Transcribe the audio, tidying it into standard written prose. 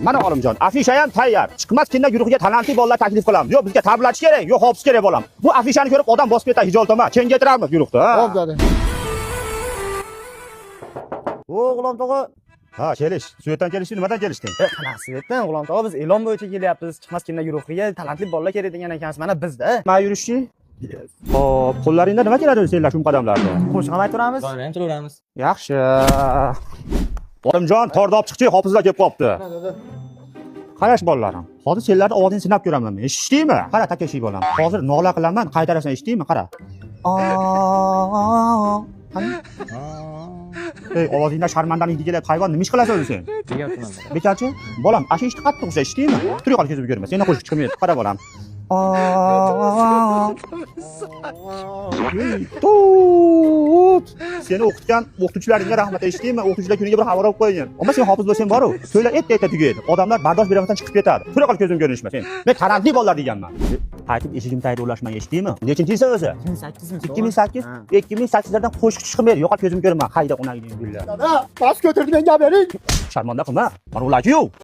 Mana Olimjon, afisha ham tayyor. Chiqmas kinda guruhiga talantli bolalar taklif qilamiz. Yo bizga tabrlatish kerak, yo hopis kerak bolam. Bu afishani ko'rib odam bosib ketadi hijoltama. Kengaytiramiz guruhni. Xo'p, dada. G'ulom tog'a. Ha, kelish. Suyetdan kelishdi, nimadan kelishding? Qanaqa Svetdan G'ulom tog'a, biz e'lon bo'yicha kelyapmiz. Chiqmas kinda guruhiga talantli bolalar kerak degan ekansiz. Mana bizda. Ma yurishchi? Xo'p, qo'llaringda nima keladi senlar shum qadamlarda? Qo'shiq aytamiz. Doim turaveramiz. Yaxshi. Olimjon, torda olib chiqchi, hofizlar kelib qopti. Dada. Qarash bolalarim. Hozir senlarni ovozingni sinab ko'raman men. Eshitdingmi? Qara takashik bolam. Hozir nola qilaman, qaytarasan, eshitdingmi? Qara. Qani? Ey, ovozingda sharmandalik kelyapti. Hayvon, nima ish qilasan o'zi sen? Bekarchi? Bolam, ashishni qattiq o'xsha, eshitdingmi? Tur yo'qol ko'zim ko'rmas. Seni qo'shiq chiqmaydi. Qara bolam. Tut. Seni o'qitgan o'qituvchilaringga rahmat, eshitdingmi? O'qituvchilar kuniga bir xabar olib qo'ying. Ammo sen hofiz bo'lsang boru, so'ylar etda tugaydi. Odamlar bardosh bermasdan chiqib ketadi. Tur yo'qol ko'zim ko'rinishmas sen. Men talantli bolalar deganman. Qaytib eshigim tagida ulashmang, eshitdingmi? Nechinchisi o'zi? 2008. 2008lardan qo'shiq chiqmaydi. Yo'qol ko'zim ko'rmas. Qayda unagiding billah. Dada, bas ko'tirib menga bering. Sharmanda qilma. Mana ular-ku.